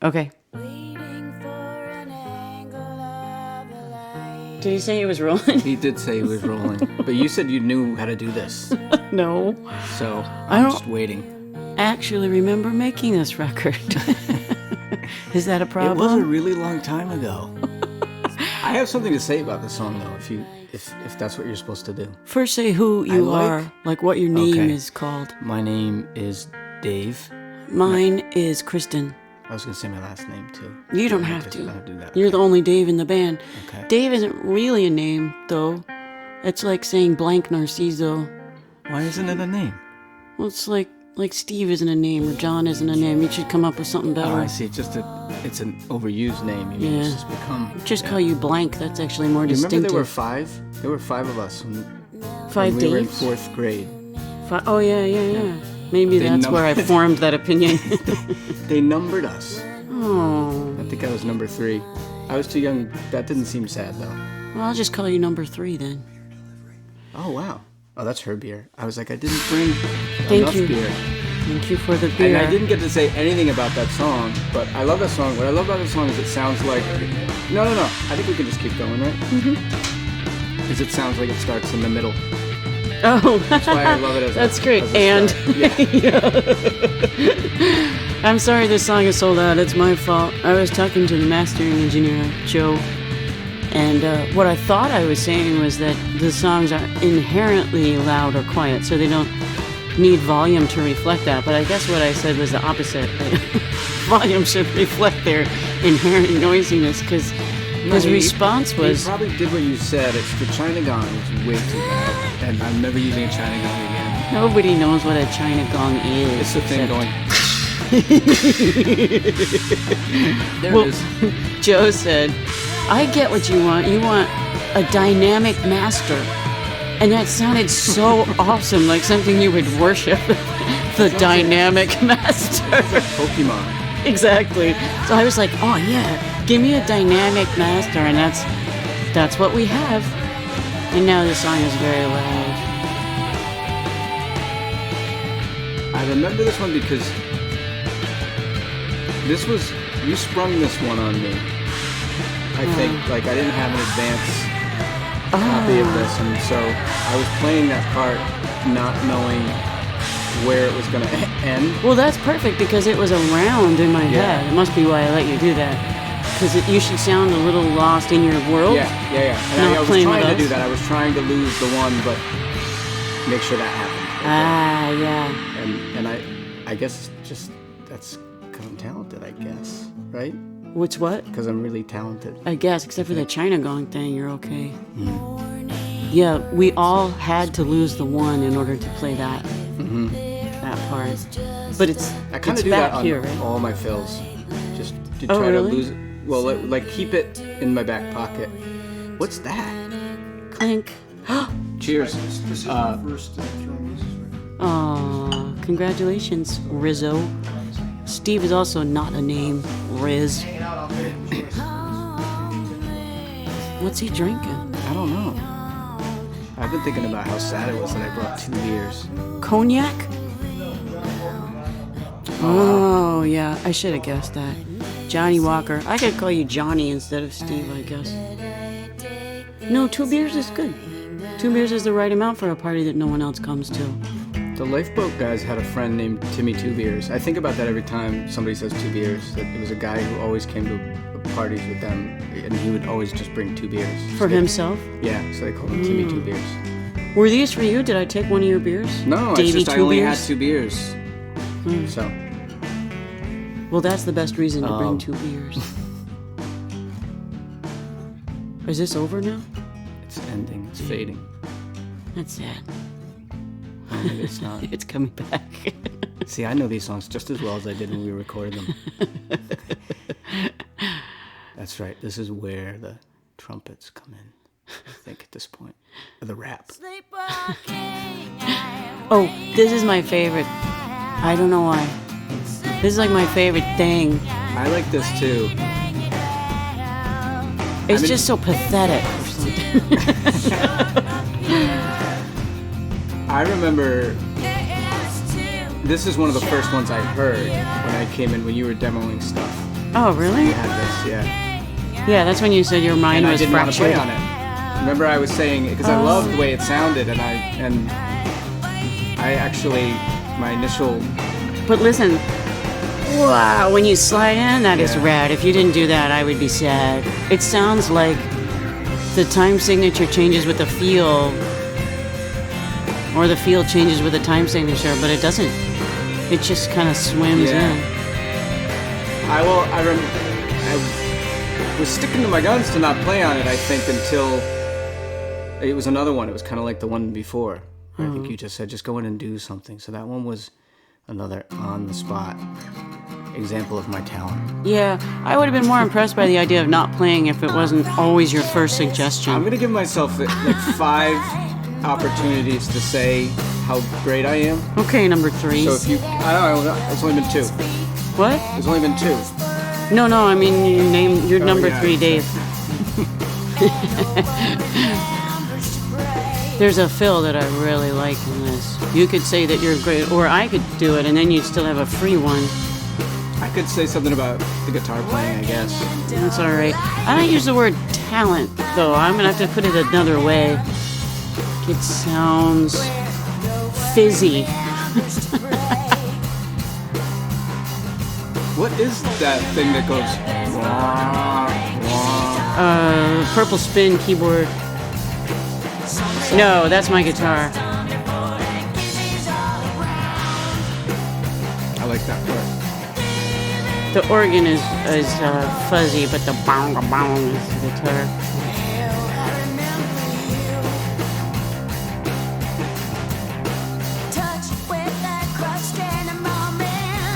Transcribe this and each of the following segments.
Okay. Did he say he was rolling? He did say he was rolling. But you said you knew how to do this. No. So I I'm don't just waiting. actually remember making this record. Is that a problem? It was a really long time ago. I have something to say about the song, though, if that's what you're supposed to do. First say who you are, like what your name is called. My name is Dave. Mine is Kristin. I was going to say my last name, too. You don't have to. I don't do that. You're the only Dave in the band. Okay. Dave isn't really a name, though. It's like saying blank Narcizo. Why isn't it a name? Well, it's like Steve isn't a name or John isn't a name. You should come up with something better. Oh, I see. It's an overused name. You mean it's just become... Just call you blank. That's actually more distinctive. Remember there were five? There were five of us when we were in Daves? 4th grade. Oh, yeah. Maybe that's where I formed that opinion. They numbered us. Oh. I think I was number 3. I was too young. That didn't seem sad, though. Well, I'll just call you number 3 then. Oh, wow. Oh, that's her beer. I was like, I didn't bring Thank enough you. beer. Thank you for the beer. And I didn't get to say anything about that song, but I love that song. What I love about the song is it sounds like... No. I think we can just keep going, right? Mm-hmm. Because it sounds like it starts in the middle. Oh, that's why I love it. That's great. And I'm sorry this song is so loud. It's my fault. I was talking to the mastering engineer, Joe, and what I thought I was saying was that the songs are inherently loud or quiet, so they don't need volume to reflect that. But I guess what I said was the opposite. Volume should reflect their inherent noisiness, because his response was... He probably did what you said. It's the China gong is way too loud. And I'm never using a China gong again. Nobody knows what a China gong is. It's the thing going... There it is. Joe said, I get what you want. You want a dynamic master. And that sounded so awesome, like something you would worship. The dynamic master. It's like Pokemon. Exactly. So I was like, oh yeah, give me a dynamic master, and that's what we have. And now the song is very loud. I remember this one because you sprung this one on me. I think, like, I didn't have an advance copy of this, and so I was playing that part not knowing where it was going to end. Well, that's perfect because it was around in my head. It must be why I let you do that. Because you should sound a little lost in your world. Yeah. And I was trying to do that. I was trying to lose the one, but make sure that happened. Yeah. And I guess just that's because I'm talented, I guess, right? Which what? Because I'm really talented. I guess, except for the China gong thing, you're okay. Yeah, we all had to lose the one in order to play that part. But it's I kind of do that on here, right? all my fills, just to try to lose it. Well, like keep it in my back pocket. What's that? Clink. Cheers. This is the first drum Muses record. Aw, congratulations, Rizzo. Steve is also not a name, Riz. What's he drinking? I don't know. I've been thinking about how sad it was that I brought 2 beers. Cognac? Oh, yeah, I should have guessed that. Johnny Walker. I could call you Johnny instead of Steve, I guess. No, 2 beers is good. 2 beers is the right amount for a party that no one else comes to. The Lifeboat guys had a friend named Timmy 2 Beers. I think about that every time somebody says 2 beers. That it was a guy who always came to parties with them, and he would always just bring 2 beers. For himself? Yeah, so they called him Timmy 2 Beers. Were these for you? Did I take one of your beers? No, Davey, it's just I 2 only beers? had 2 beers. So. Well, that's the best reason to bring 2 beers. Is this over now? It's ending. It's fading. That's sad. Oh, maybe it's not. It's coming back. See, I know these songs just as well as I did when we recorded them. That's right. This is where the trumpets come in, I think, at this point. Or the rap. Oh, this is my favorite. I don't know why. This is like my favorite thing. I like this too. It's just so pathetic or something. I remember this is one of the first ones I heard when I came in when you were demoing stuff. Oh, really? You had this, yeah. Yeah, that's when you said your mind And I was didn't want to fractured. play on it. Remember, I was saying because I loved the way it sounded, and I actually my initial. But listen, wow, when you slide in, that is Yeah. rad. If you didn't do that, I would be sad. It sounds like the time signature changes with the feel, or the feel changes with the time signature, but it doesn't. It just kind of swims in. I was sticking to my guns to not play on it, I think, until it was another one. It was kind of like the one before. I think you just said, just go in and do something. So that one was another on-the-spot example of my talent. Yeah, I would have been more impressed by the idea of not playing if it wasn't always your first suggestion. I'm going to give myself like 5 opportunities to say how great I am. Okay, number 3. So if you... I don't know, it's only been 2. What? There's only been 2. No, I mean, you're number yeah. 3, Dave. There's a fill that I really like in this. You could say that you're great, or I could do it, and then you'd still have a free one. I could say something about the guitar playing, I guess. That's all right. I don't use the word talent, though. I'm going to have to put it another way. It sounds fizzy. What is that thing that goes... wah, wah? Purple spin keyboard. No, that's my guitar. I like that part. The organ is fuzzy, but the bong bong is the guitar.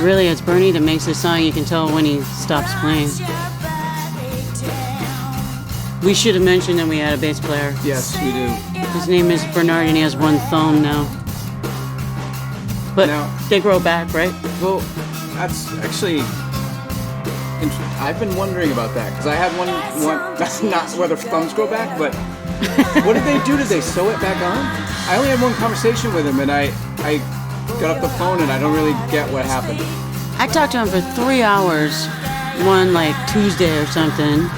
Really, it's Bernie that makes this song. You can tell when he stops playing. We should have mentioned that we had a bass player. Yes, we do. His name is Bernard, and he has one thumb now. But Now- they grow back, right? Well, that's actually... I've been wondering about that, because I had one... That's not whether thumbs grow back, but... What did they do? Did they sew it back on? I only had one conversation with him, and I got off the phone, and I don't really get what happened. I talked to him for 3 hours, one like Tuesday or something.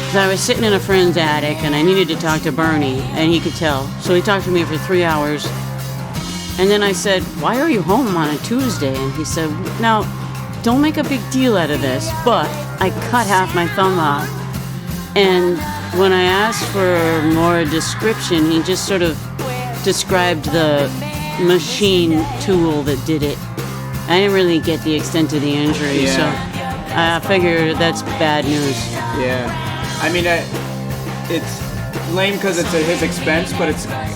'Cause I was sitting in a friend's attic, and I needed to talk to Bernie, and he could tell. So he talked to me for 3 hours. And then I said, "Why are you home on a Tuesday?" And he said, "Now, don't make a big deal out of this, but I cut half my thumb off." And when I asked for more description, he just sort of described the machine tool that did it. I didn't really get the extent of the injury, Yeah. so I figured that's bad news. Yeah. I mean, it's lame because it's at his expense, but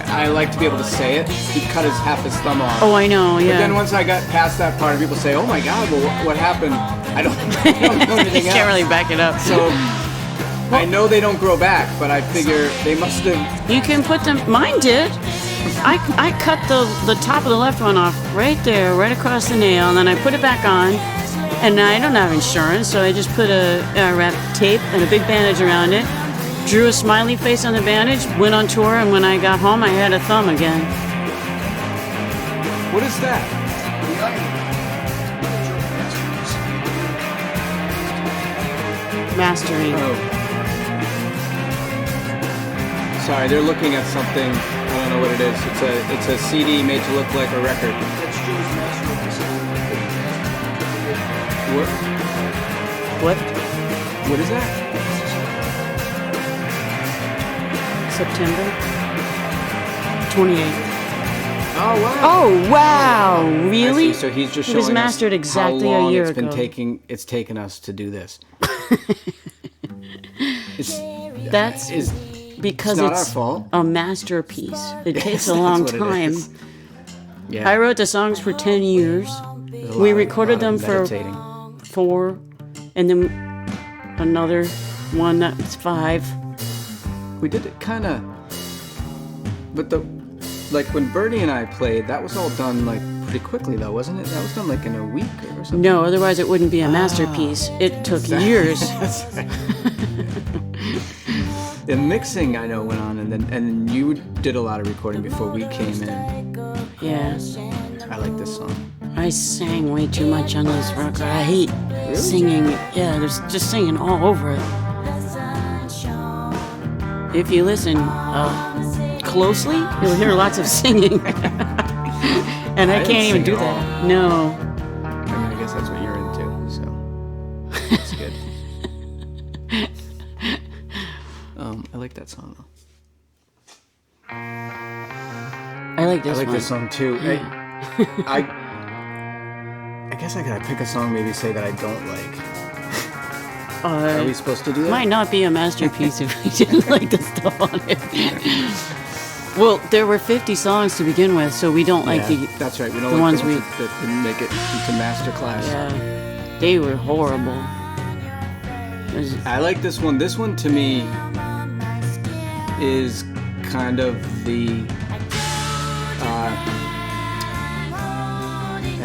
I like to be able to say it. He cut half his thumb off. Oh, I know, yeah. But then once I got past that part, people say, "Oh my God, well, what happened?" I don't know anything You can't else. really back it up. So I know they don't grow back, but I figure they must have. You can put them. Mine did. I cut the top of the left one off right there, right across the nail, and then I put it back on. And I don't have insurance, so I just put a wrapped tape and a big bandage around it. Drew a smiley face on the bandage, went on tour, and when I got home, I had a thumb again. What is that? Mastering. Oh. Sorry, they're looking at something. I don't know what it is. It's a CD made to look like a record. That's Joe's master of this. What? What? What is that? September 28th. Oh wow! Oh wow! I Really? see. So he's just It showing was mastered us exactly how long a year it's been ago. It's taken us to do this. That's Is because it's not it's our fault. a masterpiece. It takes Yes, a long that's what it time. is. Yeah. I wrote the songs for 10 years. There's a We lot recorded them of for meditating. 4, and then another one that's 5. We did it kind of, but like when Bernie and I played, that was all done like pretty quickly though, wasn't it? That was done like in a week or something. No, otherwise it wouldn't be a masterpiece. It took years. The mixing I know went on, and then you did a lot of recording before we came in. Yeah. I like this song. I sang way too much on this record. I hate singing. Yeah, there's just singing all over it. If you listen closely, you'll hear lots of singing. And I can't even do that. No. I mean, I guess that's what you're into, so that's good. I like that song though. I like this one. I like this song too. Yeah. I guess I gotta pick a song maybe say that I don't like. Are we supposed to do that? Might not be a masterpiece if we didn't like the stuff on it. Well, there were 50 songs to begin with, so we don't like the. That's right. We don't the like ones the ones that didn't make it into masterclass. Yeah, they were horrible. I like this one. This one to me is kind of the.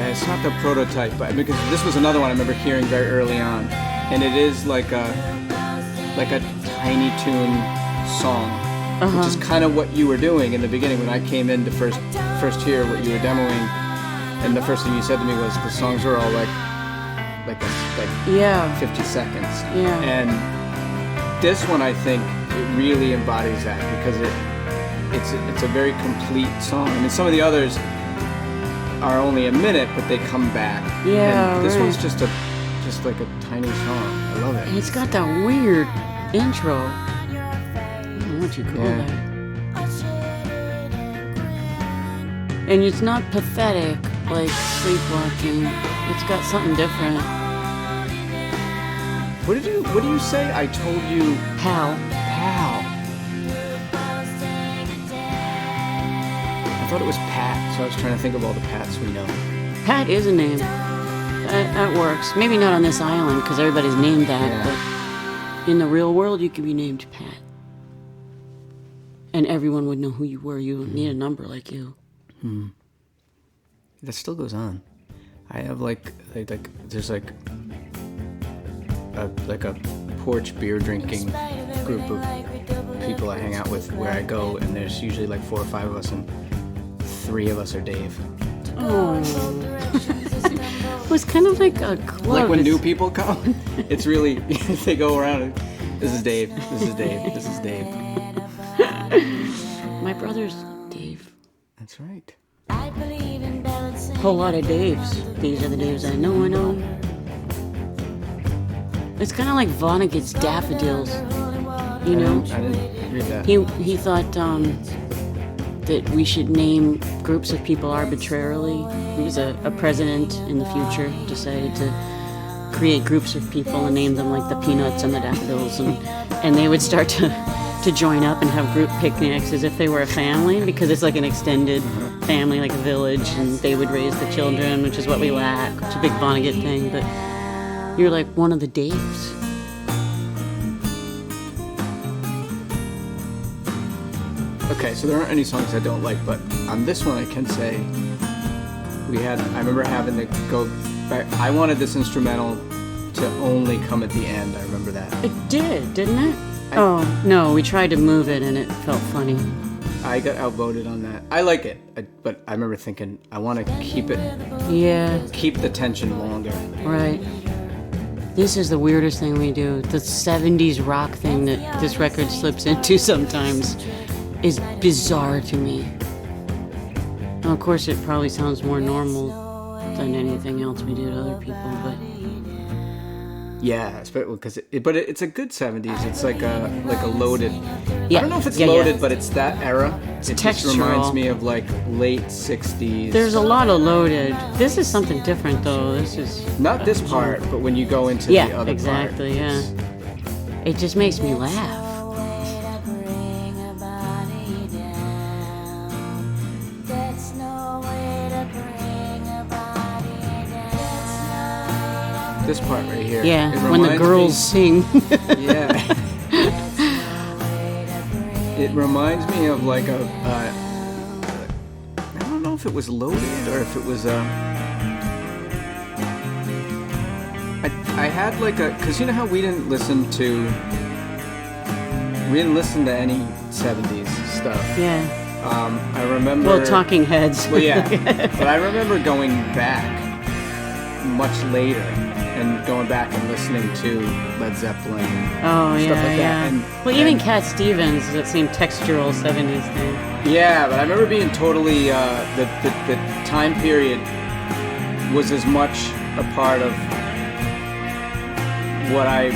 It's not the prototype, but because this was another one I remember hearing very early on, and it is like a Tiny Toon song, which is kind of what you were doing in the beginning when I came in to first hear what you were demoing, and the first thing you said to me was the songs are all like 50 seconds. Yeah. And this one I think it really embodies that because it's a very complete song. I mean, some of the others are only a minute, but they come back. Yeah, and this right. one's just like a tiny song. I love it. And it's got that weird intro. I don't know what you call that. And it's not pathetic like Sleepwalking. It's got something different. What do you say? I told you, Pal. I thought it was Pat, so I was trying to think of all the Pats we know. Pat is a name. That works. Maybe not on this island because everybody's named that, but in the real world you could be named Pat. And everyone would know who you were. You don't need a number like you. That still goes on. I have there's a porch beer drinking group of people I hang out with where I go, and there's usually like 4 or 5 of us, and 3 of us are Dave. Oh. It was kind of like a club. Like when new people come, it's really, they go around and, this is Dave, this is Dave, this is Dave. My brother's Dave. That's right. Whole lot of Daves. These are the Daves I know. It's kind of like Vonnegut's Daffodils. You know? I didn't read that. He thought that we should name groups of people arbitrarily. He was a president in the future, decided to create groups of people and name them like the Peanuts and the Daffodils, and they would start to join up and have group picnics as if they were a family, because it's like an extended family, like a village, and they would raise the children, which is what we lack. It's a big Vonnegut thing, but you're like one of the Daves. Okay, so there aren't any songs I don't like, but on this one I can say I remember having to go back. I wanted this instrumental to only come at the end. I remember that. It did, didn't it? No, we tried to move it and it felt funny. I got outvoted on that. I like it, but I remember thinking I want to keep it. Yeah. Keep the tension longer. Right. This is the weirdest thing we do. The 70s rock thing that this record slips into sometimes is bizarre to me. Now, of course, it probably sounds more normal than anything else we do to other people, but yeah, because it's a good 70s. It's like a loaded. Yeah. I don't know if it's loaded, yeah. but it's that era. It's it textural. just reminds me of like late 60s. There's a lot of loaded. This is something different, though. This is not this part, but when you go into the other part. Yeah, exactly. Yeah. It just makes me laugh. This part right here. Yeah, when the girls sing. Yeah. It reminds me of like I don't know if it was loaded or if it was I had like because you know how we didn't listen to any 70s stuff. Yeah. I remember. Well, Talking Heads. Well, yeah. But I remember going back much later and going back and listening to Led Zeppelin and Oh, stuff yeah, like yeah. that. Well, even Cat Stevens, that same textural 70s thing. Yeah, but I remember being totally the time period was as much a part of what I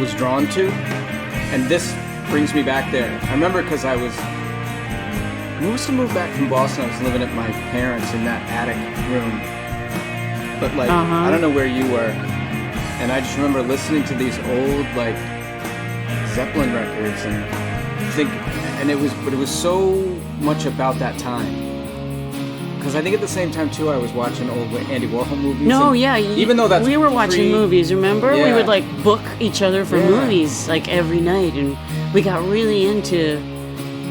was drawn to, and this brings me back there. I remember because I must have moved back from Boston. I was living at my parents' in that attic room, but like I don't know where you were, and I just remember listening to these old like Zeppelin records and it was so much about that time. Because I think at the same time too, I was watching old Andy Warhol movies. No, and yeah. Even though that's we were watching movies, remember? Yeah. We would like book each other for movies like every night, and we got really into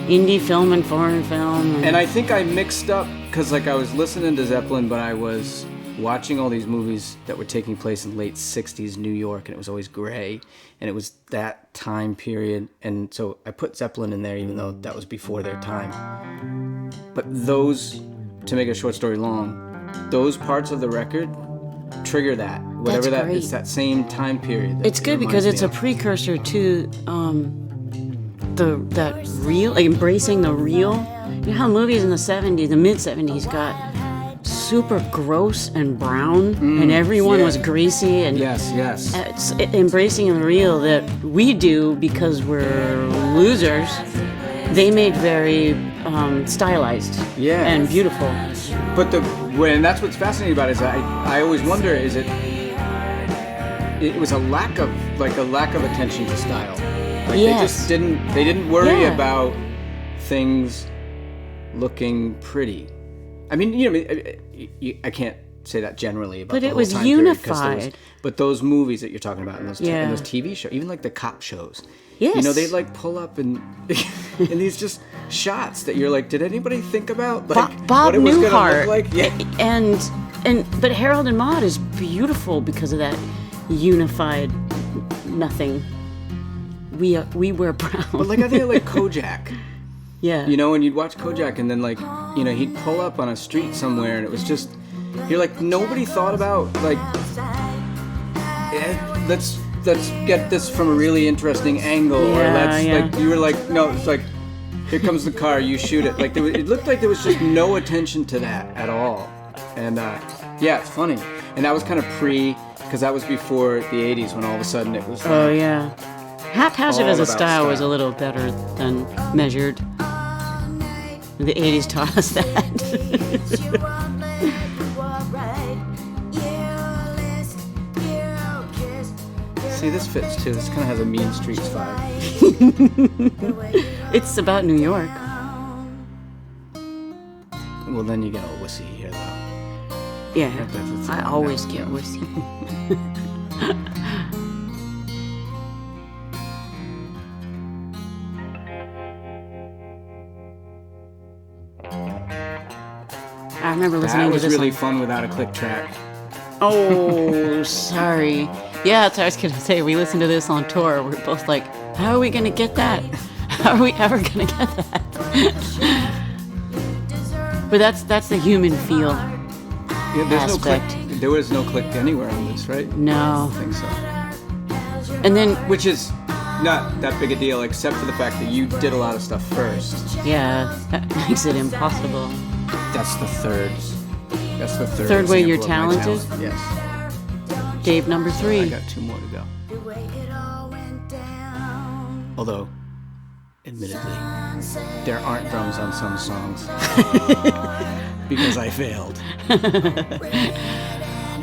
indie film and foreign film. And I think I mixed up because like I was listening to Zeppelin, but I was watching all these movies that were taking place in late 60s New York, and it was always gray, and it was that time period, and so I put Zeppelin in there even though that was before their time. But those, to make a short story long, those parts of the record trigger that, whatever That's that great. it's that same time period. It's good because it's a precursor to that real, like embracing the real. You know how movies in the 70s, the mid 70s got super gross and brown, and everyone was greasy, and yes. it's embracing the real that we do because we're losers. They made very stylized and beautiful. But that's what's fascinating about it is I always wonder, is it was a lack of attention to style. Like Yes. they didn't worry Yeah. about things looking pretty. I mean, I can't say that generally about But the it whole was time period, 'cause unified. but those movies that you're talking about, and those Yeah. and those TV shows, even like the cop shows. Yes. They'd like pull up and and these just shots that you're like, did anybody think about like Bob what it was Newhart, gonna look like? Yeah. but Harold and Maude is beautiful because of that unified nothing. We wear brown. But like I think of like Kojak. Yeah. And you'd watch Kojak, and then like, he'd pull up on a street somewhere, and it was just, you're like, nobody thought about like, let's get this from a really interesting angle, or like, you were like, no, it's like, here comes the car, you shoot it. Like it looked like there was just no attention to that at all, and it's funny, and that was kind of because that was before the '80s when all of a sudden it was. Oh yeah. Haphazard all as a about style was a style. little better than measured. The 80s taught us that. See, this fits too. This kind of has a Mean Streets vibe. It's about New York. Well, then you get all wussy here, though. Yeah, That's I always get wussy. I remember listening That to was this really song. fun without a click track. Oh, sorry. Yeah, that's what I was gonna say. We listened to this on tour. We're both like, how are we gonna get that? How are we ever gonna get that? But that's the human feel. Yeah, there's Aspect. no click. There was no click anywhere on this, right? No. I think so. And then, Which is not that big a deal, except for the fact that you did a lot of stuff first. yeah, that makes it impossible. That's the third. That's the third. Third way you're example of my talented? talent. Yes. Dave, number I 3. got 2 more to go. Although, admittedly, there aren't drums on some songs because I failed.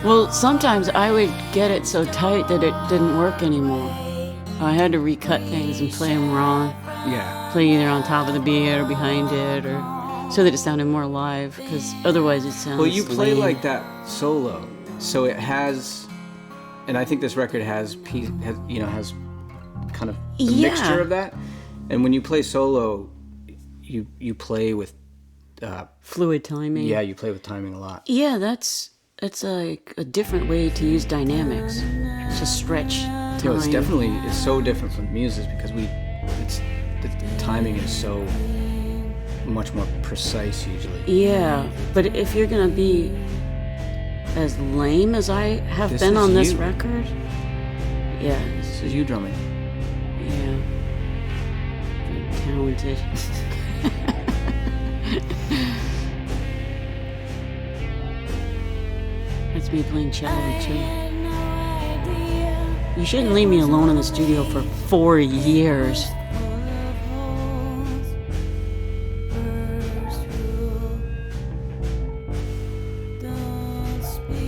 Well, sometimes I would get it so tight that it didn't work anymore. I had to recut things and play them wrong. Yeah. Play either on top of the beat or behind it, or so that it sounded more live, because otherwise it sounds Well, you play lame. like that solo, so it has, and I think this record has kind of a Yeah. mixture of that. And when you play solo, you play with, fluid timing. you play with timing a lot. Yeah, that's like a different way to use dynamics. To stretch time. No, it's so different from Muses because the timing is so much more precise usually. Yeah, but if you're gonna be as lame as I have This been is on this you. record. Yeah. This is you drumming. Yeah. Very talented. That's me playing cello too. You shouldn't leave me alone in the studio for 4 years.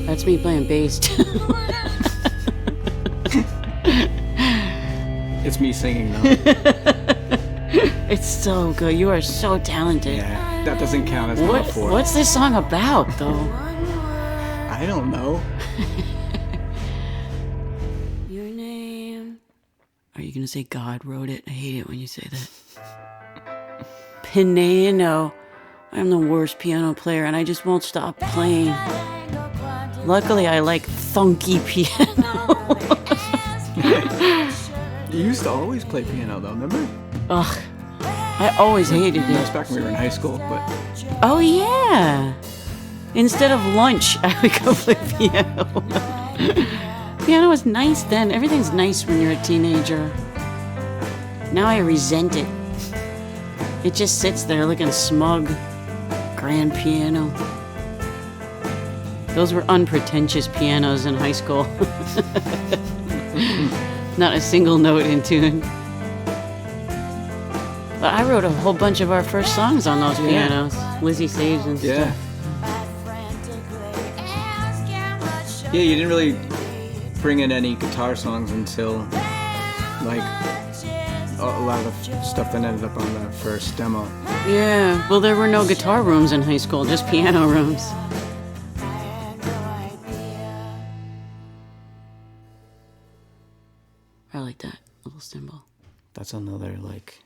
That's me playing bass too. It's me singing though. It's so good. You are so talented. Yeah, that doesn't count as number 4. What's this song about, though? I don't know. Your name. Are you gonna say God wrote it? I hate it when you say that. Piano. I'm the worst piano player, and I just won't stop playing. Luckily, I like funky piano. You used to always play piano though, remember? Ugh. I always hated That's it. back when we were in high school, but Oh, yeah. Instead of lunch, I would go play piano. Piano was nice then. Everything's nice when you're a teenager. Now I resent it. It just sits there looking smug. Grand piano. Those were unpretentious pianos in high school. Not a single note in tune. But I wrote a whole bunch of our first songs on those pianos. Lizzie Sage and yeah. stuff. Yeah, you didn't really bring in any guitar songs until like a lot of stuff that ended up on the first demo. Yeah, well, there were no guitar rooms in high school, just piano rooms. I like that little cymbal. That's another like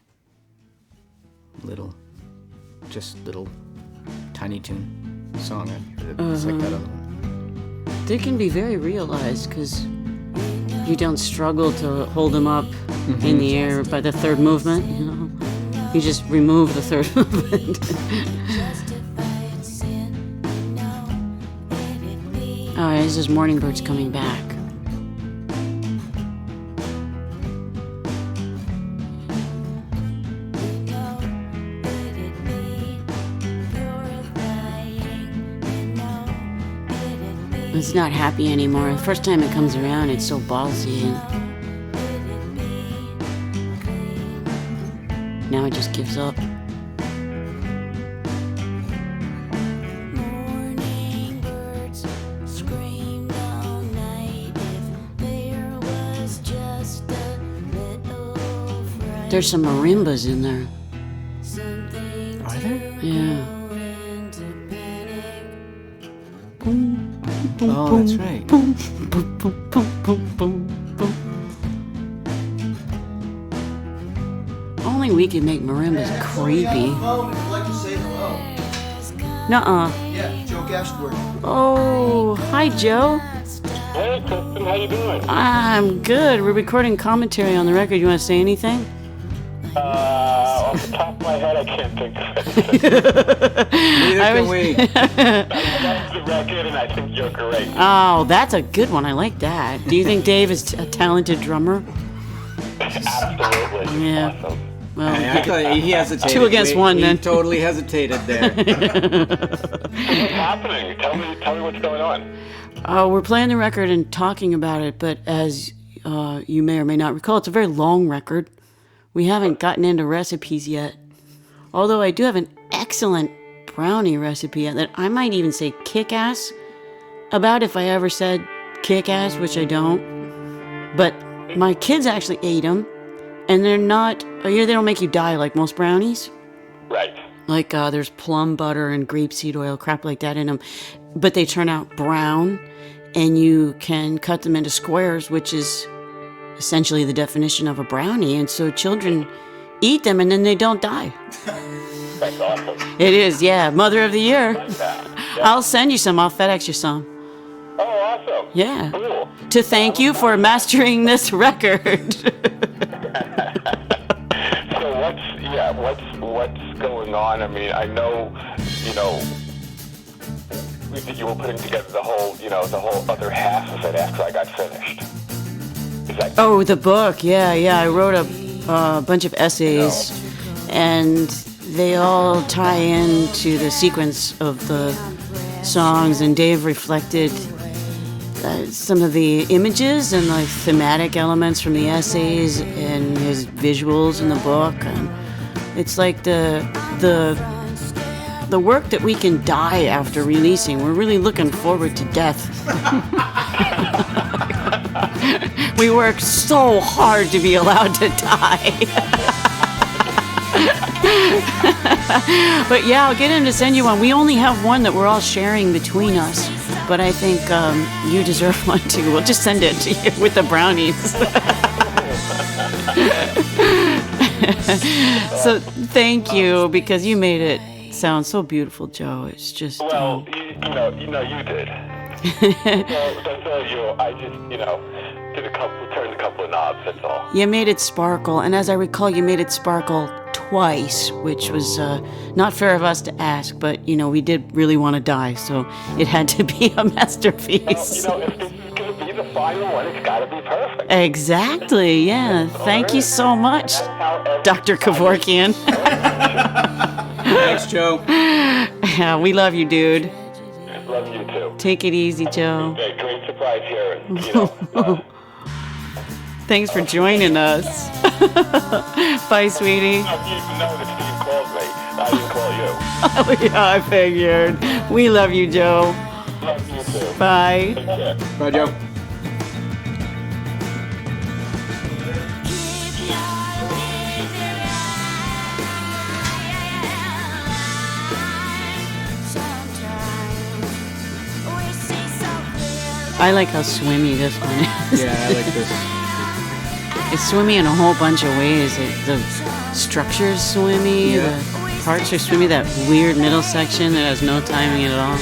little Tiny Toon song. It's like that other one. They can be very realized because you don't struggle to hold them up in the air by the third movement, you know? You just remove the third movement. Oh, this is Morning Bird's coming back. It's not happy anymore. The first time it comes around, it's so ballsy. And now it just gives up. There's some marimbas in there. Are there? Yeah. Oh, that's right. Boom, boom, boom, boom, boom, boom, boom. Only we can make marimbas creepy. Phone, if you'd like to say hello. Nuh-uh. Yeah, Joe Gastworth. Oh, hi, Joe. Hey, Kristin, how you doing? I'm good. We're recording commentary on the record. You want to say anything? Off the top of my head, I can't think of it. Neither can we. I love the record, and I think you're great. Oh, that's a good one. I like that. Do you think Dave is a talented drummer? Absolutely. Yeah. Awesome. Well, I thought he hesitated. 2 against 1 he then. totally hesitated there. What's happening? Tell me what's going on. we're playing the record and talking about it, but as you may or may not recall, it's a very long record. We haven't gotten into recipes yet. Although I do have an excellent brownie recipe that I might even say kick-ass about if I ever said kick-ass, which I don't. But my kids actually ate them, and they're not, they don't make you die like most brownies. Right. Like there's plum butter and grapeseed oil, crap like that in them. But they turn out brown, and you can cut them into squares, which is essentially the definition of a brownie. And so children eat them, and then they don't die. That's awesome. It is, yeah. Mother of the Year. Yeah. I'll send you some. I'll FedEx you some. Oh, awesome. Yeah. Cool. To thank you for mastering this record. So what's going on? I mean, I know, you were putting together the whole other half of it after I got finished. Is that? Oh, the book. Yeah. I wrote a bunch of essays, and they all tie into the sequence of the songs, and Dave reflected some of the images and like thematic elements from the essays and his visuals in the book. And it's like the work that we can die after releasing. We're really looking forward to death. We work so hard to be allowed to die. But yeah, I'll get him to send you one. We only have one that we're all sharing between us. But I think you deserve one too. We'll just send it to you with the brownies. So thank you, because you made it sound so beautiful, Joe. It's just... Well, you did. That's all you. I just, turned a couple of knobs, that's all. You made it sparkle, and as I recall, you made it sparkle twice, which was not fair of us to ask, but, we did really want to die, so it had to be a masterpiece. Well, if this is going to be the final one, it's got to be perfect. Exactly, yeah. Thank you so much, Dr. Kevorkian. Thanks, Joe. Yeah, we love you, dude. Love you too. Take it easy, Joe. Great surprise here. Thanks for joining us. Bye, sweetie. You even know that Steve called me. I didn't call you. Oh, yeah, I figured. We love you, Joe. Love you too. Bye. Take care. Bye, Joe. I like how swimmy this one is. Yeah, I like this. It's swimmy in a whole bunch of ways. The structure's swimmy, Yeah. the parts are swimmy, that weird middle section that has no timing at all.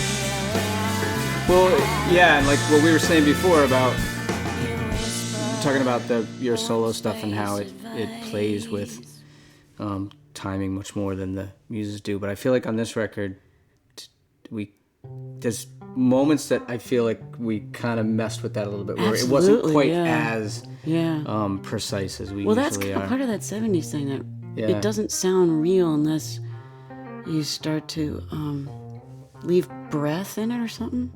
Well, yeah, and like what we were saying before about talking about your solo stuff and how it plays with timing much more than the Muses do. But I feel like on this record, there's moments that I feel like we kind of messed with that a little bit, where it wasn't quite as precise as we Well, that's usually are. part of that 70s thing, that Yeah. it doesn't sound real unless you start to leave breath in it or something.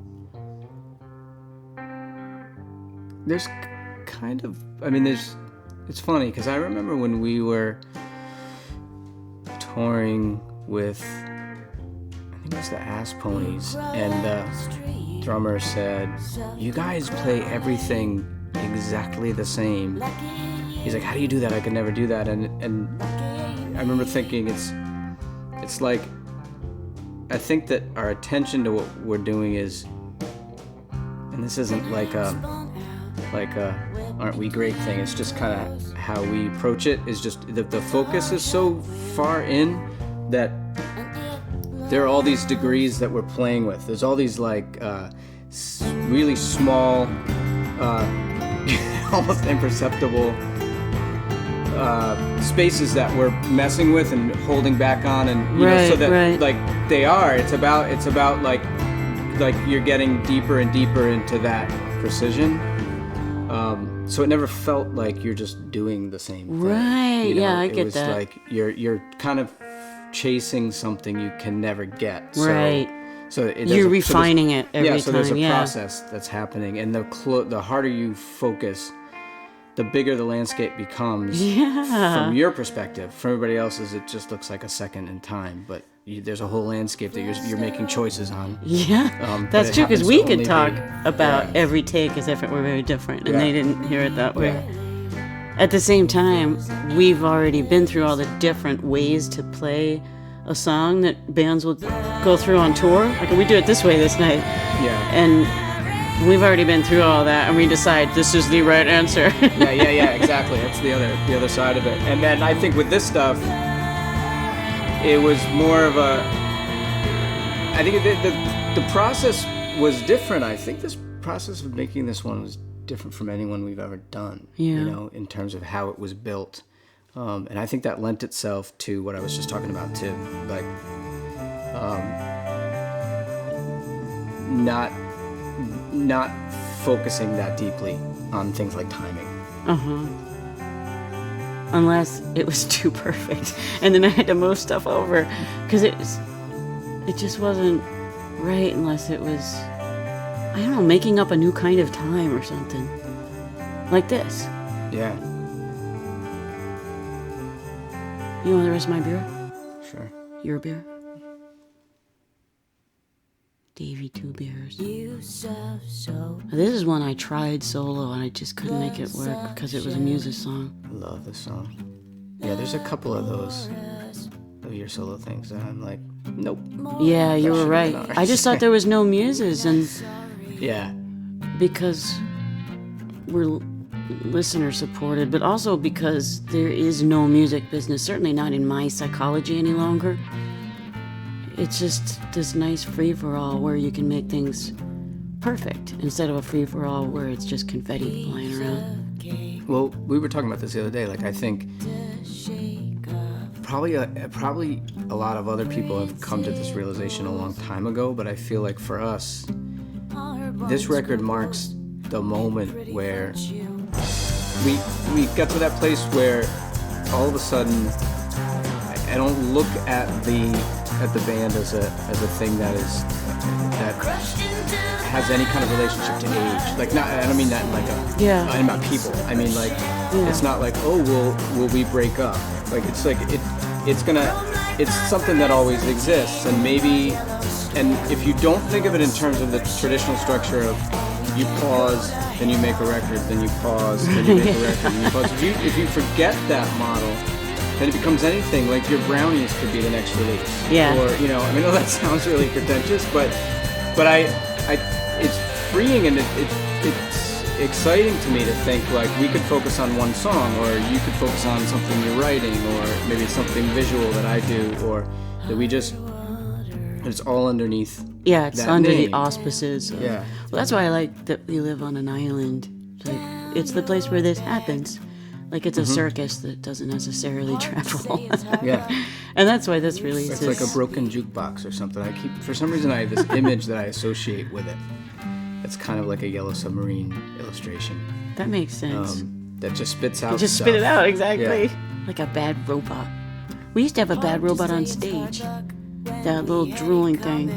There's kind of, it's funny because I remember when we were touring with, I think it was the Ass Ponies, and the drummer said, "You guys play everything exactly the same." He's like, "How do you do that? I could never do that." And I remember thinking, it's like, I think that our attention to what we're doing is, and this isn't like a aren't we great thing, it's just kind of how we approach it, is just the focus is so far in that there are all these degrees that we're playing with. There's all these like really small, almost imperceptible spaces that we're messing with and holding back on, and so that like they are. It's about like you're getting deeper and deeper into that precision. So it never felt like you're just doing the same thing. Right. Yeah, I get that. It was like you're kind of chasing something you can never get. Right. So you're refining it every time. Yeah, so there's a process that's happening, and the harder you focus, the bigger the landscape becomes. Yeah. From your perspective. From everybody else's, it just looks like a second in time, but there's a whole landscape that you're making choices on. Yeah, that's true, because we could talk about every take as if it were very different, and they didn't hear it that way. At the same time, we've already been through all the different ways to play a song that bands will go through on tour. Like, we do it this way this night. Yeah. And we've already been through all that, and we decide this is the right answer. yeah, exactly. That's the other side of it. And then I think with this stuff, it was more of a, I think the process was different. I think this process of making this one was different from anyone we've ever done, in terms of how it was built. And I think that lent itself to what I was just talking about too, like not focusing that deeply on things like timing. Unless it was too perfect, and then I had to move stuff over because it just wasn't right unless it was, I don't know, making up a new kind of time or something like this. Yeah. You want the rest of my beer? Sure. Your beer? Davey, 2 beers. This is one I tried solo and I just couldn't make it work because it was a Muses song. I love this song. Yeah, there's a couple of those of your solo things that I'm like, nope. Yeah, you were right. I just thought there was no Muses, and yeah, because we're listener supported, but also because there is no music business, certainly not in my psychology any longer. It's just this nice free-for-all where you can make things perfect instead of a free-for-all where it's just confetti flying around. Well, we were talking about this the other day. Like, I think probably a lot of other people have come to this realization a long time ago, but I feel like for us, this record marks the moment where we got to that place where all of a sudden I don't look at the band as a thing that has any kind of relationship to age. Like, not, I don't mean that in like a, yeah. I'm about people. I mean, like, It's not like, oh, will we break up? Like, it's like it's something that always exists, and maybe, and if you don't think of it in terms of the traditional structure of you pause, then you make a record, then you pause, then you make a record, then you pause. If you forget that model, then it becomes anything. Like, your Brownies could be the next release. Yeah. Or, I know that sounds really pretentious, but it's freeing, and it's exciting to me to think, like, we could focus on one song, or you could focus on something you're writing, or maybe it's something visual that I do, or that it's all underneath. Yeah, it's that under name. the auspices. Yeah. Well, that's why I like that we live on an island. Like, it's the place where this happens. Like, it's a circus that doesn't necessarily travel. Yeah. And that's why this release It's is... like a broken jukebox or something. For some reason, I have this image that I associate with it. It's kind of like a Yellow Submarine illustration. That makes sense. That just spits out You just stuff. spit it out, exactly. Yeah. Like a bad robot. We used to have a bad robot on stage. That little drooling thing.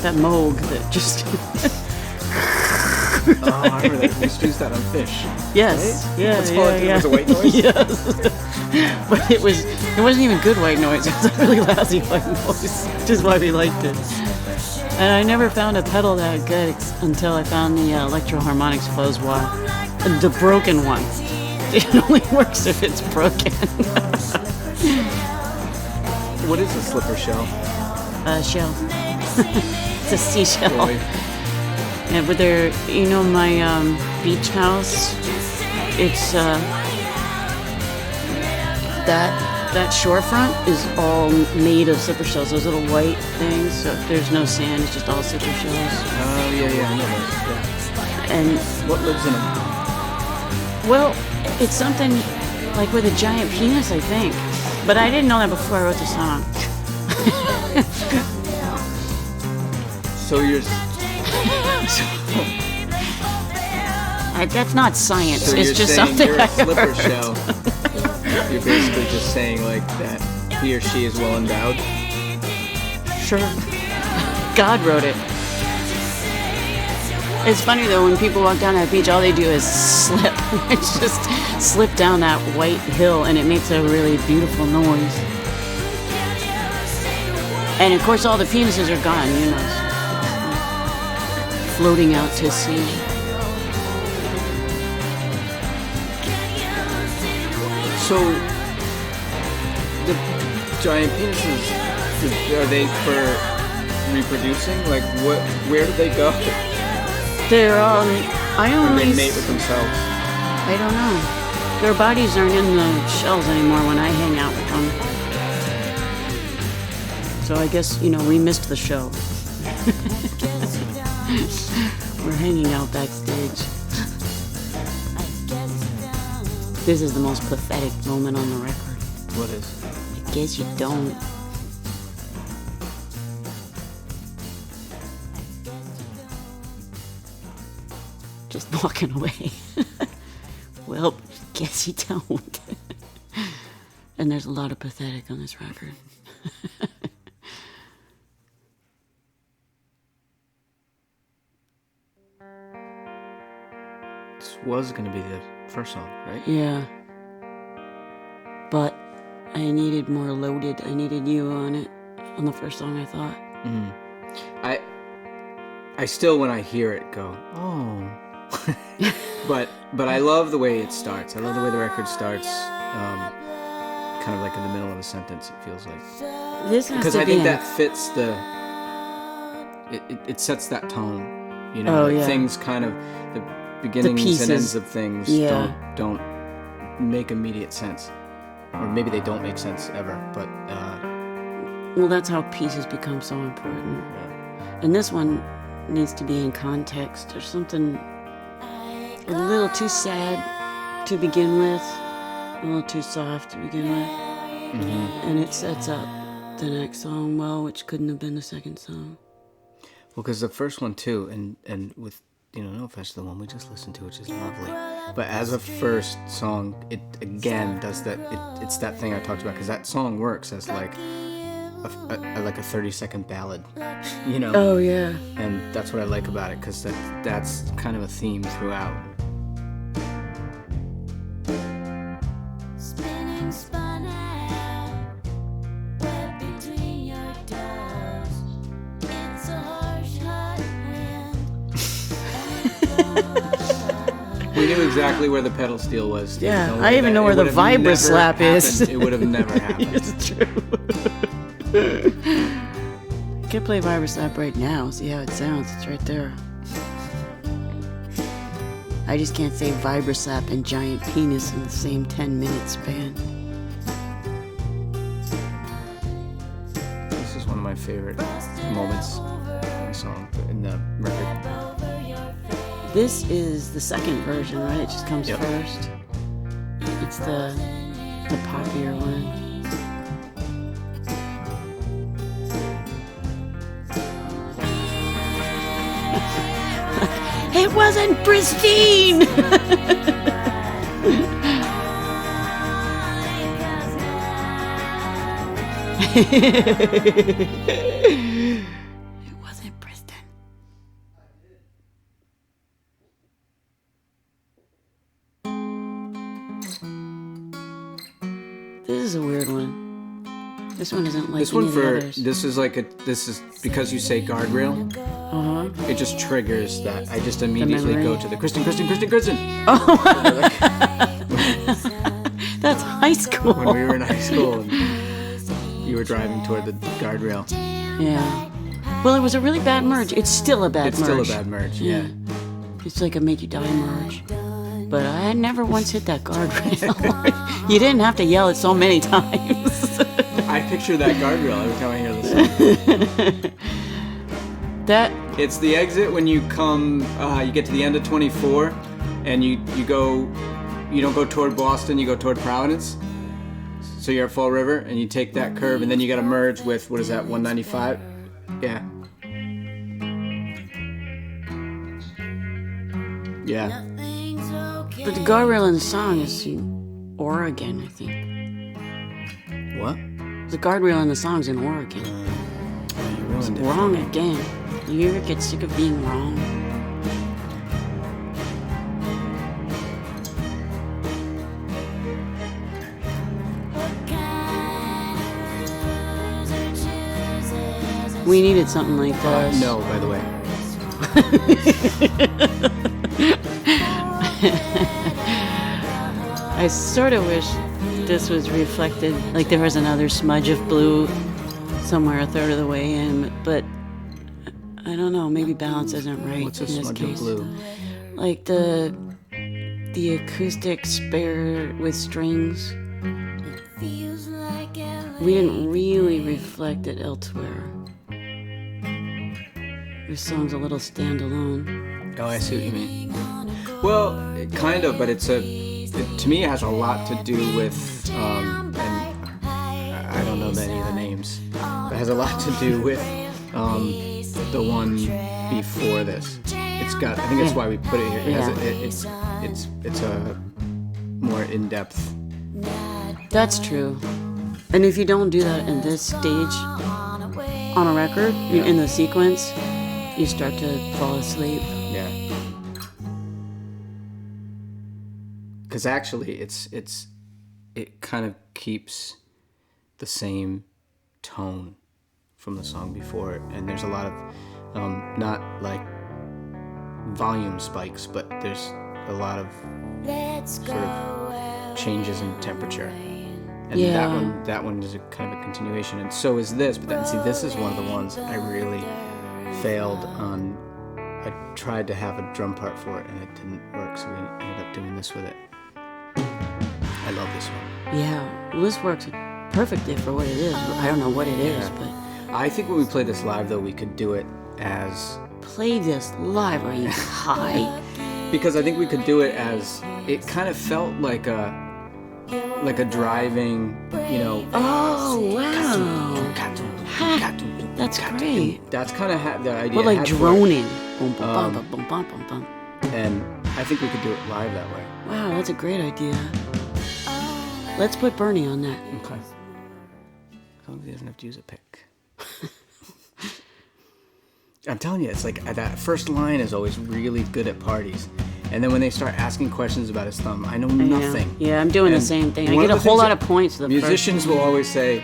That Moog that just... Oh, I remember that. We used to use that on Fish. Yes. Right? Yeah, That's all it did was a white noise? Yes. But it wasn't even good white noise. It was a really lousy white noise, which is why we liked it. And I never found a pedal that good until I found the Electro-Harmonix Fuzz Wah. The broken one. It only works if it's broken. What is a slipper shell? Shell. It's a seashell. Boy. Yeah, but they're, my beach house, it's, that shorefront is all made of slipper shells, those little white things, so if there's no sand, it's just all slipper shells. Oh, yeah, I know those. Yeah. And, What lives in them? well, it's something like with a giant penis, I think. But I didn't know that before I wrote the song. So you're... That's not science, So it's you're just saying something you're I a slipper heard. shell. You're basically just saying, like, that he or she is well endowed. Sure. God wrote it. It's funny though, when people walk down that beach, all they do is slip. It's just slip down that white hill, and it makes a really beautiful noise. And of course, all the penises are gone, floating out to sea. So, the giant penises, are they for reproducing? Like, where do they go? They're I Or only... they mate with themselves? I don't know. Their bodies aren't in the shells anymore when I hang out with them. So I guess, we missed the show. We're hanging out backstage. This is the most pathetic moment on the record. What is? I guess you don't. walking away. Well, guess you don't. And there's a lot of pathetic on this record. This was going to be the first song, right? Yeah. But I needed more loaded. I needed you on it, on the first song, I thought. I still, when I hear it, go, oh. but I love the way it starts. I love the way the record starts, kind of like in the middle of a sentence, it feels like. This has Because to I be think that fits it sets that tone, you know, Oh, like yeah. things kind of, the beginnings pieces. and ends of things Yeah. don't make immediate sense. Or maybe they don't make sense ever, but Well, that's how pieces become so important. yeah. And this one needs to be in context. There's something a little too sad to begin with, a little too soft to begin with. And it sets up the next song well, which couldn't have been the second song. Well, because the first one too, and with, you know, no offense to the one we just listened to, which is lovely, but as a first song, it again does that. It's that thing I talked about, because that song works as like a 30-second ballad, you know. Oh, yeah. And that's what I like about it, because that's kind of a theme throughout. Spinning spun out, wet between your toes. It's a harsh, hot wind. We knew exactly where the pedal steel was. Steve. Yeah, Don't I worry even about know it. where It the would have never vibra slap is. happened. It would have never happened. It's true. I could play Vibra Slap right now, see how it sounds. It's right there. I just can't say Vibra Slap and Giant Penis in the same 10-minute span. This is one of my favorite moments in the song, in the record. This is the second version, right? It just comes Yep. first. It's the poppier one. It wasn't pristine! It wasn't pristine. This is a weird one. This one isn't like This any one of the for others. this is because you say guardrail. It just triggers that. I just immediately memory. go to the Kristin. That's high school. When we were in high school and you were driving toward the guardrail. Yeah. Well, it was a really bad merge. It's still a bad It's merge. still a bad merge. Yeah. It's like a make you die merge. But I never once hit that guardrail. You didn't have to yell it so many times. I picture that guardrail every time I hear this song. That It's the exit when you come, you get to the end of 24, and you don't go toward Boston, you go toward Providence. So you're at Fall River, and you take that curve, and then you got to merge with, what is that, 195? Yeah. Yeah. but the guardrail in the song is in Oregon, I think. What? The guardrail in the song's in Oregon. You ruined it. Wrong again. You ever get sick of being wrong? We needed something like this. No, by the way. I sort of wish this was reflected, like there was another smudge of blue somewhere a third of the way in, but I don't know, maybe balance isn't right What's a in this smudge case. of blue? Like the acoustic spare with strings. We didn't really reflect it elsewhere. This song's a little standalone. Oh, I see what you mean. Well, kind of, but to me it has a lot to do with, and I don't know many of the names, but it has a lot to do with the one before this. It's got. I think that's Yeah. why we put it here. It Yeah. it's a more in-depth. That's true. And if you don't do that in this stage on a record, in the sequence, you start to fall asleep. Yeah. Because actually, it kind of keeps the same tone from the song before, and there's a lot of not like volume spikes, but there's a lot of sort of changes in temperature. And Yeah. that one is a kind of a continuation, and so is this. But then, see, this is one of the ones I really failed on. I tried to have a drum part for it, and it didn't work, so we ended up doing this with it. I love this one. Yeah, well, this works perfectly for what it is. I don't know what it is, but I think when we play this live, though, we could do it as... play this live. Are you high? Because I think we could do it as... It kind of felt like a driving, you know... Oh, wow. That's great. That's kind of the idea. But I like had for it. droning. Boom, boom, bum, bum, bum, bum, bum, bum. And I think we could do it live that way. Wow, that's a great idea. Let's put Bernie on that. Okay. As long as he doesn't have to use a pick. I'm telling you, it's like that first line is always really good at parties. And then when they start asking questions about his thumb, I know nothing. Yeah, I'm doing the And same thing. I one get of a the whole things lot of that points. The musicians will always say,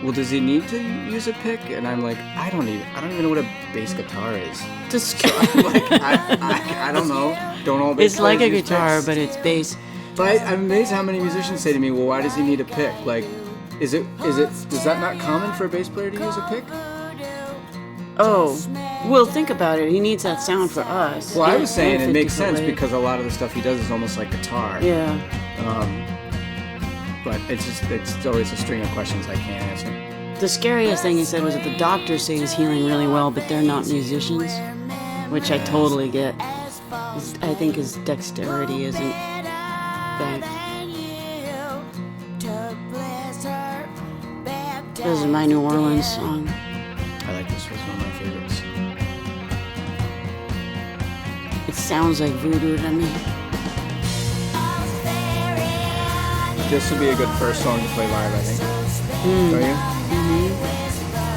well, does he need to use a pick? And I'm like, I don't even know what a bass guitar is. Just I'm like, I don't know. Don't all bass it's like a players use guitar, picks? but it's bass. But I'm amazed how many musicians say to me, well, why does he need a pick? Like, does that not common for a bass player to use a pick? Oh, well, think about it. He needs that sound for us. Well, I And- was saying and it makes 50 sense foot wave. because a lot of the stuff he does is almost like guitar. Yeah. But it's always a string of questions I can't answer. The scariest thing he said was that the doctors say he's healing really well, but they're not musicians, which I totally get. I think his dexterity isn't back. This is my New Orleans song. I like this one. It's one of my favorites. It sounds like voodoo to me. This would be a good first song to play live, I think. Don't you?